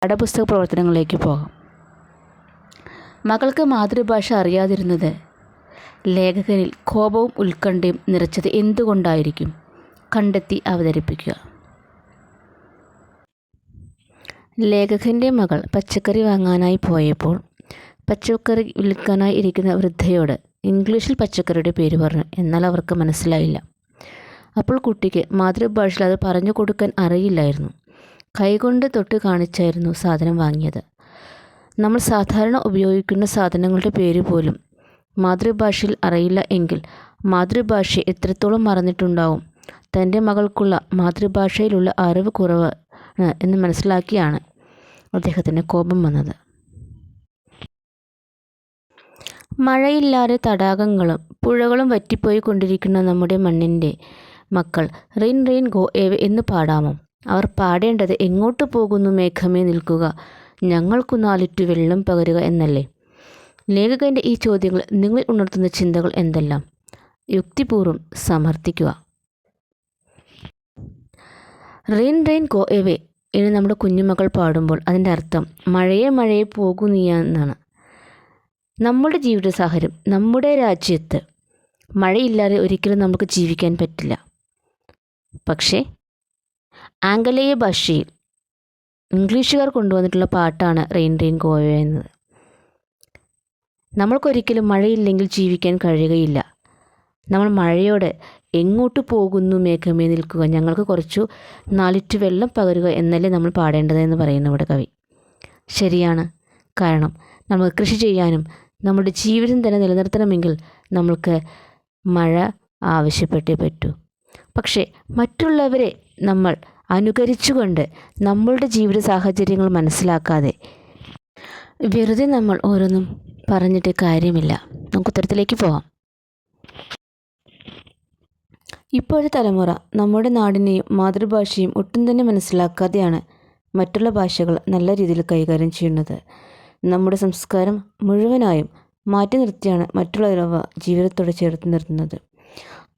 പാഠപുസ്തക പ്രവർത്തനങ്ങളിലേക്ക് പോകാം. മകൾക്ക് മാതൃഭാഷ അറിയാതിരുന്നത് ലേഖകനിൽ കോപവും ഉത്കണ്ഠയും നിറച്ചത് എന്തുകൊണ്ടായിരിക്കും? കണ്ടെത്തി അവതരിപ്പിക്കുക. ലേഖകൻ്റെ മകൾ പച്ചക്കറി വാങ്ങാനായി പോയപ്പോൾ പച്ചക്കറി വിൽക്കാനായി ഇരിക്കുന്ന വൃദ്ധയോട് ഇംഗ്ലീഷിൽ പച്ചക്കറിയുടെ പേര് പറഞ്ഞു. എന്നാൽ അവർക്ക് മനസ്സിലായില്ല. അപ്പോൾ കുട്ടിക്ക് മാതൃഭാഷയിൽ അത് പറഞ്ഞു കൊടുക്കാൻ അറിയില്ലായിരുന്നു. കൈകൊണ്ട് തൊട്ട് കാണിച്ചായിരുന്നു സാധനം വാങ്ങിയത്. നമ്മൾ സാധാരണ ഉപയോഗിക്കുന്ന സാധനങ്ങളുടെ പേര് പോലും മാതൃഭാഷയിൽ അറിയില്ല എങ്കിൽ മാതൃഭാഷയെ എത്രത്തോളം മറന്നിട്ടുണ്ടാവും. തൻ്റെ മകൾക്കുള്ള മാതൃഭാഷയിലുള്ള അറിവ് കുറവാണ് എന്ന് മനസ്സിലാക്കിയാണ് അദ്ദേഹത്തിന് കോപം വന്നത്. മഴയില്ലാതെ തടാകങ്ങളും പുഴകളും വറ്റിപ്പോയി കൊണ്ടിരിക്കുന്ന നമ്മുടെ മണ്ണിൻ്റെ മക്കൾ റെയിൻ റെയിൻ ഗോ എവേ എന്ന് പാടാമോ? അവർ പാടേണ്ടത് എങ്ങോട്ട് പോകുന്നു മേഘമേ നിൽക്കുക, ഞങ്ങൾക്കു നാലിറ്റു വെള്ളം പകരുക എന്നല്ലേ. ലേഖകൻ്റെ ഈ ചോദ്യങ്ങൾ നിങ്ങളിൽ ഉണർത്തുന്ന ചിന്തകൾ എന്തെല്ലാം? യുക്തിപൂർവ്വം സമർത്ഥിക്കുക. റെയിൻ റെയിൻ ഗോ എവേ എന്ന് നമ്മുടെ കുഞ്ഞുമക്കൾ പാടുമ്പോൾ അതിൻ്റെ അർത്ഥം മഴയെ മഴയെ പോകൂ നീ എന്നാണ്. നമ്മുടെ ജീവിത സാഹചര്യം, നമ്മുടെ രാജ്യത്ത് മഴയില്ലാതെ ഒരിക്കലും നമുക്ക് ജീവിക്കാൻ പറ്റില്ല. പക്ഷേ ആംഗലേയ ഭാഷയിൽ ഇംഗ്ലീഷുകാർ കൊണ്ടുവന്നിട്ടുള്ള പാട്ടാണ് റെയിൻ റെയിൻ ഗോ എവേ എന്നത്. നമ്മൾക്കൊരിക്കലും മഴയില്ലെങ്കിൽ ജീവിക്കാൻ കഴിയുകയില്ല. നമ്മൾ മഴയോട് എങ്ങോട്ട് പോകുന്നു മേഘമേ നിൽക്കുക, ഞങ്ങൾക്ക് കുറച്ചു നാലിറ്റു വെള്ളം പകരുക എന്നല്ലേ നമ്മൾ പാടേണ്ടതെന്ന് പറയുന്നു ഇവിടെ കവി. ശരിയാണ്. കാരണം നമുക്ക് കൃഷി ചെയ്യാനും നമ്മുടെ ജീവിതം തന്നെ നിലനിർത്തണമെങ്കിൽ നമ്മൾക്ക് മഴ ആവശ്യപ്പെട്ടേ പറ്റൂ. പക്ഷേ മറ്റുള്ളവരെ നമ്മൾ അനുകരിച്ചുകൊണ്ട് നമ്മളുടെ ജീവിത സാഹചര്യങ്ങൾ മനസ്സിലാക്കാതെ വെറുതെ നമ്മൾ ഓരോന്നും പറഞ്ഞിട്ട് കാര്യമില്ല. നമുക്ക് ഉത്തരത്തിലേക്ക് പോകാം. ഇപ്പോഴത്തെ തലമുറ നമ്മുടെ നാടിനെയും മാതൃഭാഷയും ഒട്ടും തന്നെ മനസ്സിലാക്കാതെയാണ് മറ്റുള്ള ഭാഷകൾ നല്ല രീതിയിൽ കൈകാര്യം ചെയ്യുന്നത്. നമ്മുടെ സംസ്കാരം മുഴുവനായും മാറ്റി നിർത്തിയാണ് മറ്റുള്ളവരവ ജീവിതത്തോടെ ചേർത്ത് നിർത്തുന്നത്.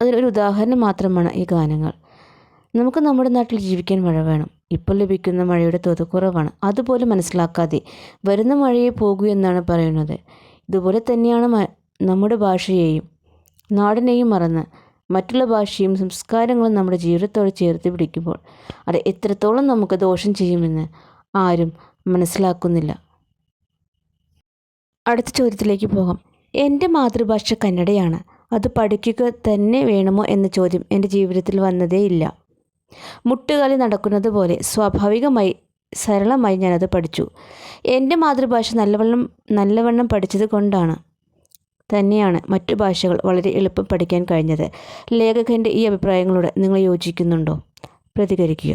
അതിലൊരു ഉദാഹരണം മാത്രമാണ് ഈ ഗാനങ്ങൾ. നമുക്ക് നമ്മുടെ നാട്ടിൽ ജീവിക്കാൻ മഴ വേണം. ഇപ്പോൾ ലഭിക്കുന്ന മഴയുടെ തോത് കുറവാണ്. അതുപോലെ മനസ്സിലാക്കാതെ വരുന്ന മഴയെ പോകൂ എന്നാണ് പറയുന്നത്. ഇതുപോലെ തന്നെയാണ് നമ്മുടെ ഭാഷയെയും നാടിനെയും മറന്ന് മറ്റുള്ള ഭാഷയും സംസ്കാരങ്ങളും നമ്മുടെ ജീവിതത്തോട് ചേർത്ത് പിടിക്കുമ്പോൾ അത് എത്രത്തോളം നമുക്ക് ദോഷം ചെയ്യുമെന്ന് ആരും മനസ്സിലാക്കുന്നില്ല. അടുത്ത ചോദ്യത്തിലേക്ക് പോകാം. എൻ്റെ മാതൃഭാഷ കന്നഡയാണ്, അത് പഠിക്കുക തന്നെ വേണമോ എന്ന ചോദ്യം എൻ്റെ ജീവിതത്തിൽ വന്നതേയില്ല. മുട്ടുകാലി നടക്കുന്നത് പോലെ സ്വാഭാവികമായി സരളമായി ഞാനത് പഠിച്ചു. എൻ്റെ മാതൃഭാഷ നല്ലവണ്ണം പഠിച്ചത് കൊണ്ടാണ് തന്നെയാണ് മറ്റു ഭാഷകൾ വളരെ എളുപ്പം പഠിക്കാൻ കഴിഞ്ഞത്. ലേഖകൻ്റെ ഈ അഭിപ്രായങ്ങളോട് നിങ്ങൾ യോജിക്കുന്നുണ്ടോ? പ്രതികരിക്കുക.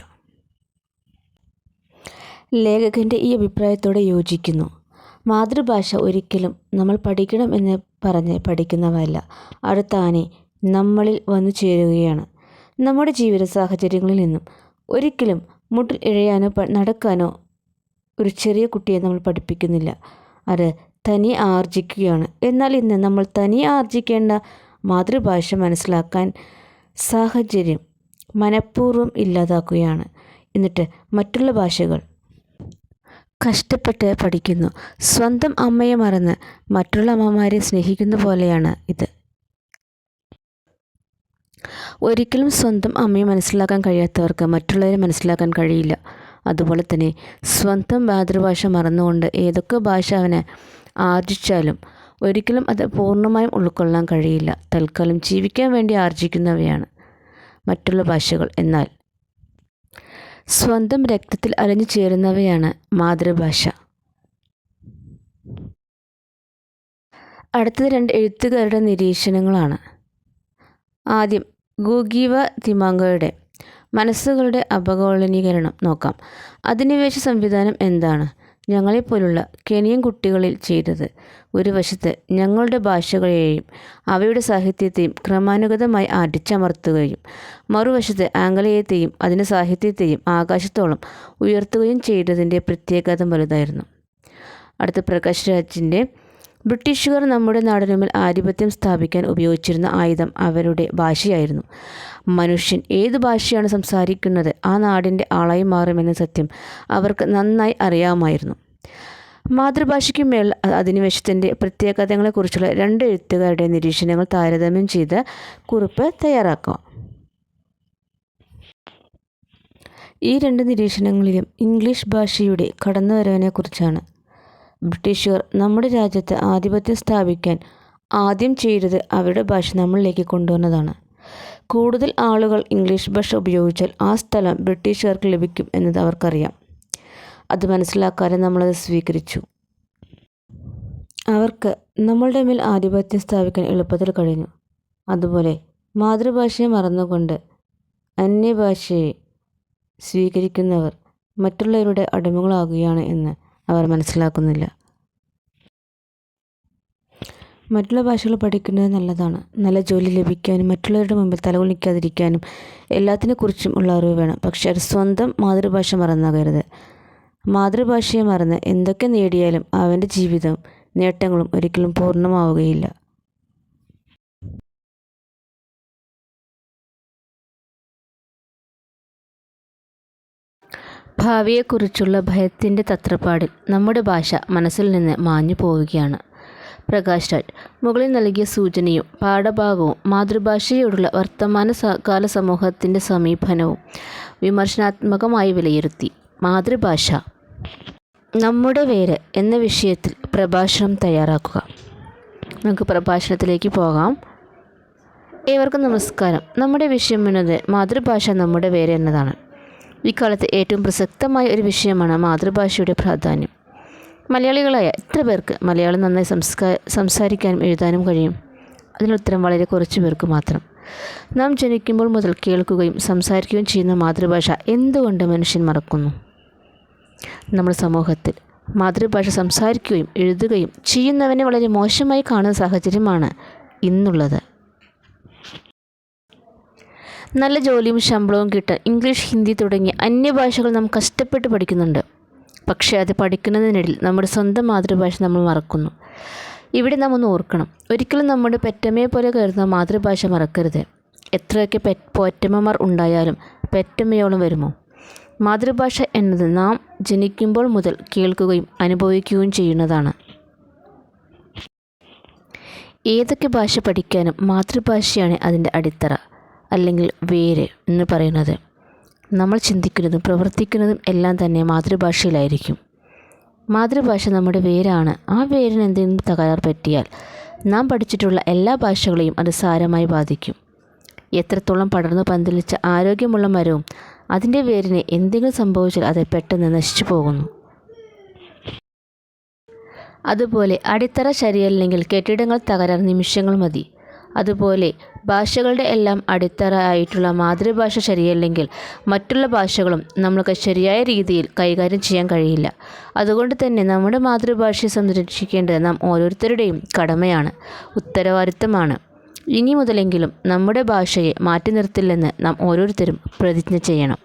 ലേഖകൻ്റെ ഈ അഭിപ്രായത്തോടെ യോജിക്കുന്നു. മാതൃഭാഷ ഒരിക്കലും നമ്മൾ പഠിക്കണം എന്ന് പറഞ്ഞ് പഠിക്കുന്നവയല്ല. അത് താനെ നമ്മളിൽ വന്നു ചേരുകയാണ്. നമ്മുടെ ജീവിത സാഹചര്യങ്ങളിൽ നിന്നും ഒരിക്കലും മുട്ടിൽ ഇഴയാനോ നടക്കാനോ ഒരു ചെറിയ കുട്ടിയെ നമ്മൾ പഠിപ്പിക്കുന്നില്ല. അത് തനിയെ ആർജിക്കുകയാണ്. എന്നാൽ ഇന്ന് നമ്മൾ തനിയെ ആർജിക്കേണ്ട മാതൃഭാഷ മനസ്സിലാക്കാൻ സാഹചര്യം മനഃപൂർവ്വം ഇല്ലാതാക്കുകയാണ്. എന്നിട്ട് മറ്റുള്ള ഭാഷകൾ കഷ്ടപ്പെട്ട് പഠിക്കുന്നു. സ്വന്തം അമ്മയെ മറന്ന് മറ്റുള്ള അമ്മമാരെ സ്നേഹിക്കുന്ന പോലെയാണ് ഇത്. ഒരിക്കലും സ്വന്തം അമ്മയെ മനസ്സിലാക്കാൻ കഴിയാത്തവർക്ക് മറ്റുള്ളവരെ മനസ്സിലാക്കാൻ കഴിയില്ല. അതുപോലെ തന്നെ സ്വന്തം മാതൃഭാഷ മറന്നുകൊണ്ട് ഏതൊക്കെ ഭാഷ അവന് ആർജിച്ചാലും ഒരിക്കലും അത് പൂർണ്ണമായും ഉൾക്കൊള്ളാൻ കഴിയില്ല. തൽക്കാലം ജീവിക്കാൻ വേണ്ടി ആർജിക്കുന്നവയാണ് മറ്റുള്ള ഭാഷകൾ. എന്നാൽ സ്വന്തം രക്തത്തിൽ അലിഞ്ഞു ചേരുന്നവയാണ് മാതൃഭാഷ. അടുത്തത് 2 എഴുത്തുകാരുടെ നിരീക്ഷണങ്ങളാണ്. ആദ്യം ഗൂഗീവ തിമാംഗയുടെ മനസ്സുകളുടെ അപകോളനീകരണം നോക്കാം. അധിനിവേശ സംവിധാനം എന്താണ് ഞങ്ങളെപ്പോലുള്ള കെനിയൻ കുട്ടികളിൽ ചെയ്തത്? ഒരു വശത്ത് ഞങ്ങളുടെ ഭാഷകളെയും അവയുടെ സാഹിത്യത്തെയും ക്രമാനുഗതമായി അടിച്ചമർത്തുകയും മറുവശത്ത് ആംഗലേയത്തെയും അതിൻ്റെ സാഹിത്യത്തെയും ആകാശത്തോളം ഉയർത്തുകയും ചെയ്തതിൻ്റെ പ്രത്യാഘാതം വലുതായിരുന്നു. അടുത്ത പ്രകാശ് രാജിൻ്റെ ബ്രിട്ടീഷുകാർ നമ്മുടെ നാടിനുമേൽ ആധിപത്യം സ്ഥാപിക്കാൻ ഉപയോഗിച്ചിരുന്ന ആയുധം അവരുടെ ഭാഷയായിരുന്നു. മനുഷ്യൻ ഏതു ഭാഷയാണ് സംസാരിക്കുന്നത് ആ നാടിൻ്റെ ആളായി മാറുമെന്ന സത്യം അവർക്ക് നന്നായി അറിയാമായിരുന്നു. മാതൃഭാഷയ്ക്ക് മേൽ അധിനിവേശത്തിൻ്റെ പ്രത്യേകതകളെക്കുറിച്ചുള്ള 2 എഴുത്തുകാരുടെ നിരീക്ഷണങ്ങൾ താരതമ്യം ചെയ്ത് കുറിപ്പ് തയ്യാറാക്കുക. ഈ 2 നിരീക്ഷണങ്ങളിലും ഇംഗ്ലീഷ് ഭാഷയുടെ കടന്നുവരവിനെക്കുറിച്ചാണ്. ബ്രിട്ടീഷുകാർ നമ്മുടെ രാജ്യത്ത് ആധിപത്യം സ്ഥാപിക്കാൻ ആദ്യം ചെയ്തത് അവരുടെ ഭാഷ നമ്മളിലേക്ക് കൊണ്ടുവന്നതാണ്. കൂടുതൽ ആളുകൾ ഇംഗ്ലീഷ് ഭാഷ ഉപയോഗിച്ചാൽ ആ സ്ഥലം ബ്രിട്ടീഷുകാർക്ക് ലഭിക്കും എന്നത് അവർക്കറിയാം. അത് മനസ്സിലാക്കാതെ നമ്മളത് സ്വീകരിച്ചു. അവർക്ക് നമ്മളുടെ മേൽ ആധിപത്യം സ്ഥാപിക്കാൻ എളുപ്പത്തിൽ കഴിഞ്ഞു. അതുപോലെ മാതൃഭാഷയെ മറന്നുകൊണ്ട് അന്യഭാഷയെ സ്വീകരിക്കുന്നവർ മറ്റുള്ളവരുടെ അടിമകളാകുകയാണ് എന്ന് അവർ മനസ്സിലാക്കുന്നില്ല. മറ്റുള്ള ഭാഷകൾ പഠിക്കുന്നത് നല്ലതാണ്. നല്ല ജോലി ലഭിക്കാനും മറ്റുള്ളവരുടെ മുമ്പിൽ തലകുനിക്കാതിരിക്കാനും എല്ലാത്തിനെക്കുറിച്ചും ഉള്ള അറിവ് വേണം. പക്ഷേ അത് സ്വന്തം മാതൃഭാഷ മറന്നാകരുത്. മാതൃഭാഷയെ മറന്ന് എന്തൊക്കെ നേടിയാലും അവൻ്റെ ജീവിതവും നേട്ടങ്ങളും ഒരിക്കലും പൂർണ്ണമാവുകയില്ല. ഭാവിയെക്കുറിച്ചുള്ള ഭയത്തിൻ്റെ തത്രപ്പാടിൽ നമ്മുടെ ഭാഷ മനസ്സിൽ നിന്ന് മാഞ്ഞു പോവുകയാണ്. പ്രകാശ് രാജ് മുകളിൽ നൽകിയ സൂചനയും പാഠഭാഗവും മാതൃഭാഷയോടുള്ള വർത്തമാന കാല സമൂഹത്തിൻ്റെ സമീപനവും വിമർശനാത്മകമായി വിലയിരുത്തി. മാതൃഭാഷ നമ്മുടെ വേര് എന്ന വിഷയത്തിൽ പ്രഭാഷണം തയ്യാറാക്കുക. നമുക്ക് പ്രഭാഷണത്തിലേക്ക് പോകാം. ഏവർക്കും നമസ്കാരം. നമ്മുടെ വിഷയം എന്നത് മാതൃഭാഷ നമ്മുടെ വേര് എന്നതാണ്. ഇക്കാലത്ത് ഏറ്റവും പ്രസക്തമായ ഒരു വിഷയമാണ് മാതൃഭാഷയുടെ പ്രാധാന്യം. മലയാളികളായ എത്ര പേർക്ക് മലയാളം നന്നായി സംസാരിക്കാനും എഴുതാനും കഴിയും? അതിനുത്തരം വളരെ കുറച്ച് പേർക്ക് മാത്രം. നാം ജനിക്കുമ്പോൾ മുതൽ കേൾക്കുകയും സംസാരിക്കുകയും ചെയ്യുന്ന മാതൃഭാഷ എന്തുകൊണ്ട് മനുഷ്യൻ മറക്കുന്നു? നമ്മുടെ സമൂഹത്തിൽ മാതൃഭാഷ സംസാരിക്കുകയും എഴുതുകയും ചെയ്യുന്നവനെ വളരെ മോശമായി കാണുന്ന സാഹചര്യമാണ് ഇന്നുള്ളത്. നല്ല ജോലിയും ശമ്പളവും കിട്ടാൻ ഇംഗ്ലീഷ്, ഹിന്ദി തുടങ്ങിയ അന്യഭാഷകൾ നാം കഷ്ടപ്പെട്ട് പഠിക്കുന്നുണ്ട്. പക്ഷേ അത് പഠിക്കുന്നതിനിടയിൽ നമ്മുടെ സ്വന്തം മാതൃഭാഷ നമ്മൾ മറക്കുന്നു. ഇവിടെ നാം ഒന്ന് ഓർക്കണം, ഒരിക്കലും നമ്മുടെ പെറ്റമ്മയെ പോലെ കരുതുന്ന മാതൃഭാഷ മറക്കരുത്. എത്രയൊക്കെ പോറ്റമ്മമാർ ഉണ്ടായാലും പെറ്റമ്മയോളം വരുമോ? മാതൃഭാഷ എന്നത് നാം ജനിക്കുമ്പോൾ മുതൽ കേൾക്കുകയും അനുഭവിക്കുകയും ചെയ്യുന്നതാണ്. ഏതൊക്കെ ഭാഷ പഠിക്കാനും മാതൃഭാഷയാണ് അതിൻ്റെ അടിത്തറ, അല്ലെങ്കിൽ വേര് എന്ന് പറയുന്നത്. നമ്മൾ ചിന്തിക്കുന്നതും പ്രവർത്തിക്കുന്നതും എല്ലാം തന്നെ മാതൃഭാഷയിലായിരിക്കും. മാതൃഭാഷ നമ്മുടെ വേരാണ്. ആ വേരിന് എന്തെങ്കിലും തകരാർ പറ്റിയാൽ നാം പഠിച്ചിട്ടുള്ള എല്ലാ ഭാഷകളെയും അത് സാരമായി ബാധിക്കും. എത്രത്തോളം പടർന്നു പന്തലിച്ച ആരോഗ്യമുള്ള മരവും അതിൻ്റെ വേരിന് എന്തെങ്കിലും സംഭവിച്ചാൽ അത് പെട്ടെന്ന് നശിച്ചു പോകുന്നു. അതുപോലെ അടിത്തറ ശരിയല്ലെങ്കിൽ കെട്ടിടങ്ങൾ തകരാൻ നിമിഷങ്ങൾ മതി. അതുപോലെ ഭാഷകളുടെ എല്ലാം അടിത്തറ ആയിട്ടുള്ള മാതൃഭാഷ ശരിയല്ലെങ്കിൽ മറ്റുള്ള ഭാഷകളും നമ്മൾക്ക് ശരിയായ രീതിയിൽ കൈകാര്യം ചെയ്യാൻ കഴിയില്ല. അതുകൊണ്ട് തന്നെ നമ്മുടെ മാതൃഭാഷയെ സംരക്ഷിക്കേണ്ടത് നാം ഓരോരുത്തരുടെയും കടമയാണ്, ഉത്തരവാദിത്തമാണ്. ഇനി മുതലെങ്കിലും നമ്മുടെ ഭാഷയെ മാറ്റി നിർത്തില്ലെന്ന് നാം ഓരോരുത്തരും പ്രതിജ്ഞ ചെയ്യണം.